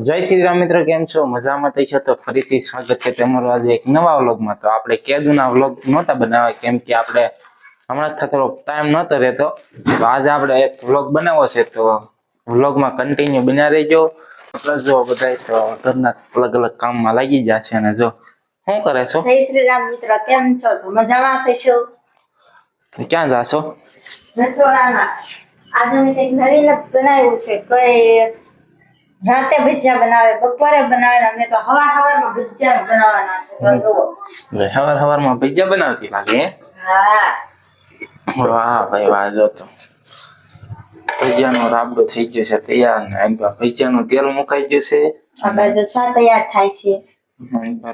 જય શ્રી રામ મિત્ર, કેમ છો? મજામાં થઈ છે? તો ફરીથી સ્વાગત છે તમારું આજે એક નવા વ્લોગમાં. તો આપણે કેદુના વ્લોગ નહોતા બનાવ્યા કેમ કે આપણે હમણાં થોડો ટાઈમ નહોતો રહેતો. તો આજે આપણે એક વ્લોગ બનાવવો છે, તો વ્લોગમાં કન્ટિન્યુ બન્યા રહેજો. પ્લસ જો બધા તો ઘરના અલગ અલગ કામમાં લાગી ગયા છે. અને જો શું કરે છો? જય શ્રી રામ મિત્ર, કેમ છો? તો મજામાં થશો? તો ક્યાં જાશો? રસોડામાં આજે મેં કંઈક નવીન બનાવ્યું છે. કઈ રાતે ભજીયા બનાવે, બપોરે બનાવે, અમે તો હવારમાં ભજીયા બનાવવાના છે. તો જુઓ. સવારમાં ભજીયા બનાવતી લાગે હે? હા, વાહ ભાઈ વાહ. જો તો ભજીયાનો રાબડો થઈ ગયો છે તૈયાર, ને ભજીયાનું તેલ મુકાઈ ગયું છે. આ બાજુ સા તૈયાર થાય છે.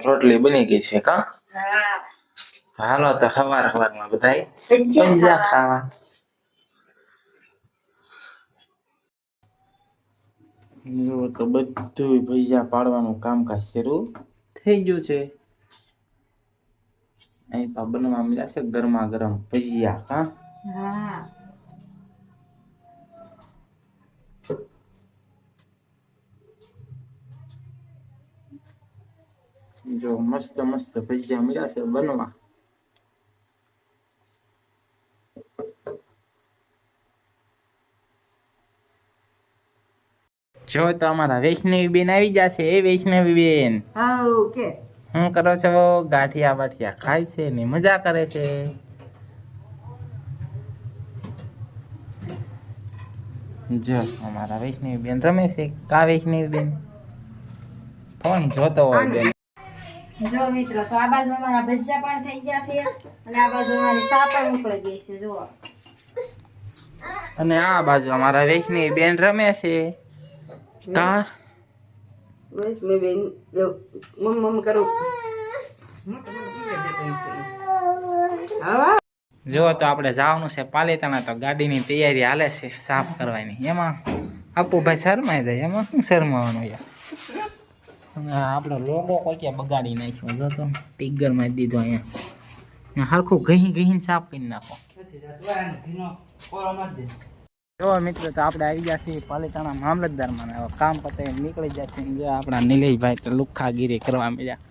રોટલી બની ગઈ છે. કા હા, હાલો તો સવારમાં બધાય ભજીયા ભજીયા ખાવા. જો તો બધું ભજીયા પાડવાનું કામકાજ શરૂ થઈ ગયું છે. અહીં પા બનવા મળ્યા છે ગરમા ગરમ ભજીયા. હા, હા, જો મસ્ત મસ્ત ભજીયા મળ્યા છે બનવા. જો તો અમારા વૈષ્ણવી બેન આવી જશે. એ વૈષ્ણવી બેન, ઓકે. શું કરો છો? ગાંઠિયા બાઠિયા ખાય છે ને મજા કરે છે. જો અમારા વૈષ્ણવી બેન રમે છે. કા વૈષ્ણવી બેન ફોન જોતો હોય બેન. જો મિત્રો, તો આ બાજુ અમારા ભજીયા પણ થઈ ગયા છે અને આ બાજુ અમારી સા પણ ઉકળી ગઈ છે. જુઓ. અને આ બાજુ અમારા વૈષ્ણવી બેન રમે છે. કા વૈષ્ણવી મમ કરું. જો તો આપણે જવાનું છે પાલીતાણા. તો ગાડીની તૈયારી હાલે છે સાફ કરવાની. એમાં અપુભાઈ શરમાઈ જાય. એમાં શું શરમાવાનું યાર? આપણો લોગો કોઈ ક્યાં બગાડી નાખ્યો. જો તો ટીગર માં દીધો અહીંયા. હરખું ઘહીને સાફ કરી નાખો. જો મિત્રો, તો આપણે આવી ગયા છીએ પાલીતાણા મામલતદારમાં. હવે કામ પતાવીને નીકળી ગયા છે. જો આપણા નિલેશભાઈ તો લુખ્ખાગીરી કરવા મળ્યા.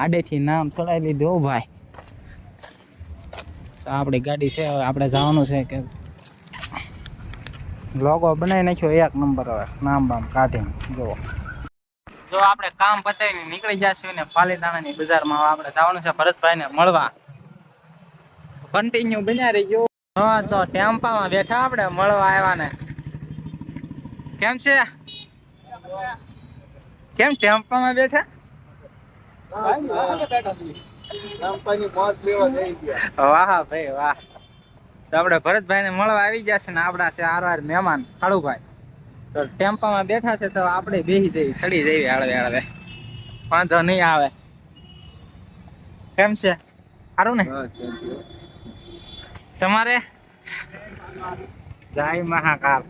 આડેથી નામ ચડાવી લીધું ભાઈ. આપણી ગાડી છે. હવે આપણે જવાનું છે કે લોગો બનાવી નાખ્યો એક નંબર. હવે નામ બામ કાઢીને જુઓ. જો આપણે કામ પતાવીને નીકળી જશું ને પાલીતાણાની બજારમાં. આપણે જવાનું છે ભરતભાઈને મળવા. કન્ટિન્યુ બન્યા રહી ગયો. હા, તો ટેમ્પામાં બેઠા આપણે મળવા આવ્યા ને. કેમ છે? કેમ ટેમ્પામાં બેઠા? વાહ ભાઈ વાહ. તો આપણે ભરતભાઈને મળવા આવી જશે ને આપણા છે આરવાર મહેમાન કાળુભાઈ. તો ટેમ્પામાં બેઠા છે તો આપણે બેસી જઈએ, સડી જઈએ હળવે હળવે. વાંધો નહીં આવે. કેમ છે? સારું ને તમારે? જય મહાકાલ.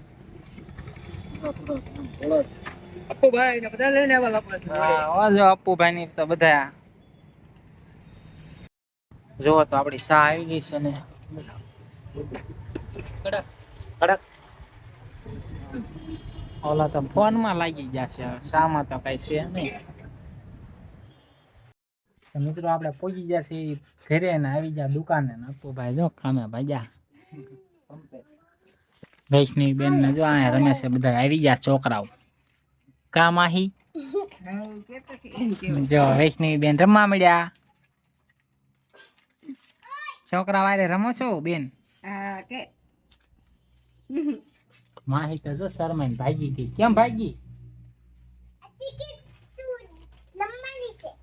અપ્પુભાઈ ને બધા લઈને આવ્યા. અપ્પુભાઈ ની તો બધા જોવો. તો આપડી સા આવી ગઈ છે ને કડક કડક. ઓલા તો ફોન માં લાગી જશે. શામાં તો કઈ છે નહીં. મિત્રો, આપણે પહોંચી જશે ઘરે ને આવી જા દુકાને. અપ્પુભાઈ જો કામે ભાગ્યા. વૈષ્ણવી બેન ને જો અહીંયા રમે છે બધા. આવી ગયા છોકરાઓ. કા માહી? જો વૈષ્ણવી બેન રમવા મળ્યા. છોકરા વારે રમો છો બેન? માહી તો જો શરમાઈને ભાગી ગઈ. કેમ ભાગી?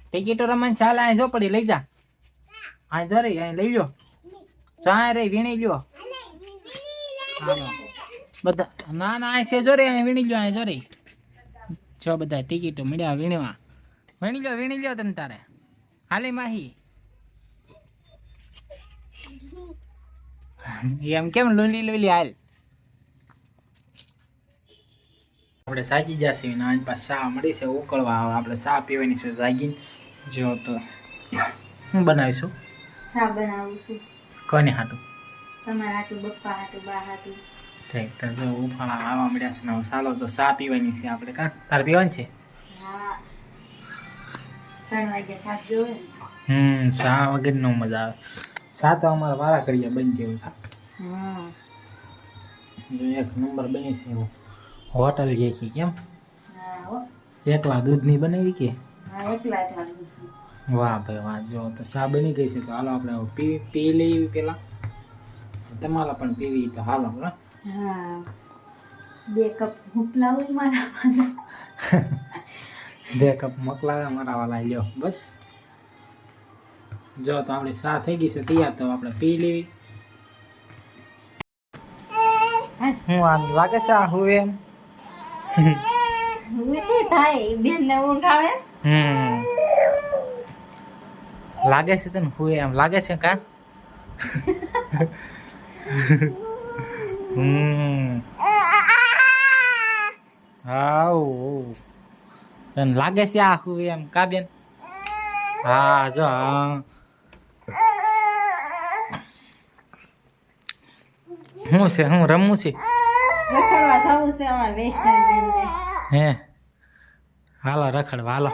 ટિકિટો રમવાની ચાલે. અહીં જો પડી, લઈ જા. અહીં જો રહી, અહીં લઈ લો. ચાય રે વીણી લ્યો બધા. ના ના, અહીં છે જો રે, અહીં વીણી લ્યો. અહીં જો રહી જો બધા ટિકિટો મળ્યા વીણવા. વીણી લ્યો તને તારે. હાલે માહી એમ કેમ લોલી લોલી હાલ. આપણે સાચી જશે ને આજ પાસ ચા મળી છે ઉકળવા. આપણે ચા પીવાની છે જાગીને. જો તો હું બનાવીશું. સા બનાવું છું. કોને હાટું? તમારા હાટું, બપ્પા હાટું, બા હાટું. ઠીક. તો જો ઉફાળા આવવા મળ્યા છે ને ચાલો તો ચા પીવાની છે આપણે. કા તારે પીવાની છે? 3 વાગે સાત જોવે ચા વગર નો મજા આવે. ચા તો અમારા વારા કરીએ બનતી હોય. હા જો એક નંબર બની છે એવું. હોટલ જેખી કેમ હા હો એકલા દૂધની બનાવી કે હા એકલા દૂધ. વાહ ભાઈ વાહ. જો તો ચા બની ગઈ છે તો હાલો આપણે હવે પી લઈએ પેલા. તમારે પણ પીવી તો હાલો હા. હા 2 કપ મોકલાવું મારા 2 કપ મોકલાવ્યા મારા વાલા લ્યો બસ. જો તો આપણી ચા થઈ ગઈ છે તૈયાર તો આપણે પી લેવી. હું આમ લાગે છે આ હું એમ ઉછી થાય બેન ને ઊંઘ આવે લાગે છે તને હું એમ લાગે છે કા હાઉ તને લાગે છે આ હું એમ કા બેન. હા જો હા. શું છે હું રમવું છે રખડવા જવું છે અમાર વૈષ્ણવ બેન ને હે હાલો રખડવા હાલો.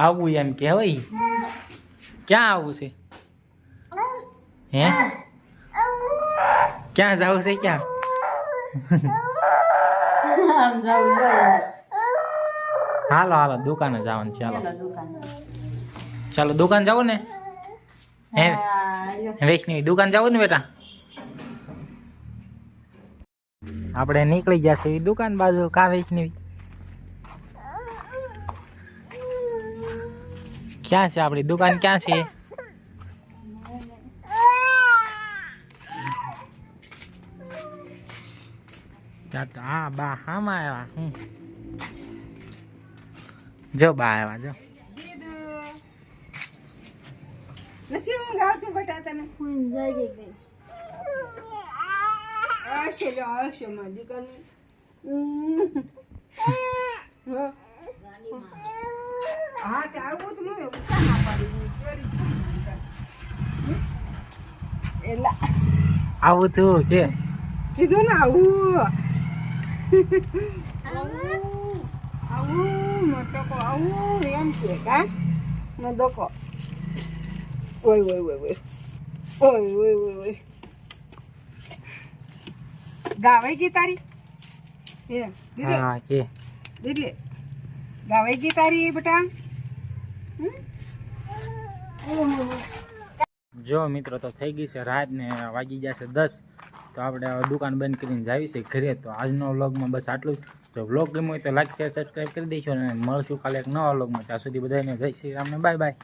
આવું એમ કહેવાય. ક્યાં આવું છે હે ક્યાં જવું છે ક્યાં આમ જવું જોઈએ હાલો હાલો દુકાને જવાનું છે હાલો. ચાલો દુકાન ચાલો દુકાન જવું ને હે હા લ્યો. વૈષ્ણવી દુકાન જવું ને બેટા. આપણે નીકળી ગયા છે દુકાન બાજુ કા વૈષ્ણવી. ક્યાં છે આપણી દુકાન ક્યાં છે હા બા હામાં આવ્યા જો બા આવ્યા જો. નથી હું ગાવતી બટા તને હું જાગી ગઈ આવશે લો આવશે મારી દીકરી હા તે આવું તો મને ઉઠા ના પાડી ચોરી એલા આવું તું કે કીધું ને આવું આવું મોટો આવું એમ છે કા મોટો ઓય ઓય ઓય ઓય ઓય ઓય ઓય ઓય ગાવાઈ ગઈ તારી એ દીદી હા કે દીદી ગાવાઈ ગઈ તારી બેટા જો મિત્રો તો થઈ ગઈ છે રાત ને વાગી ગયા છે 10. તો આપણે હવે દુકાન બંધ કરીને જાવી છે ઘરે. તો આજનો વ્લોગમાં બસ આટલું જ. જો વ્લોગ ગમ્યો હોય તો લાઈક શેર સબસ્ક્રાઈબ કરી દેશો અને મળશું કાલે એક નવા વ્લોગમાં. ત્યાં સુધી બધાને જય શ્રી રામ ને બાય બાય.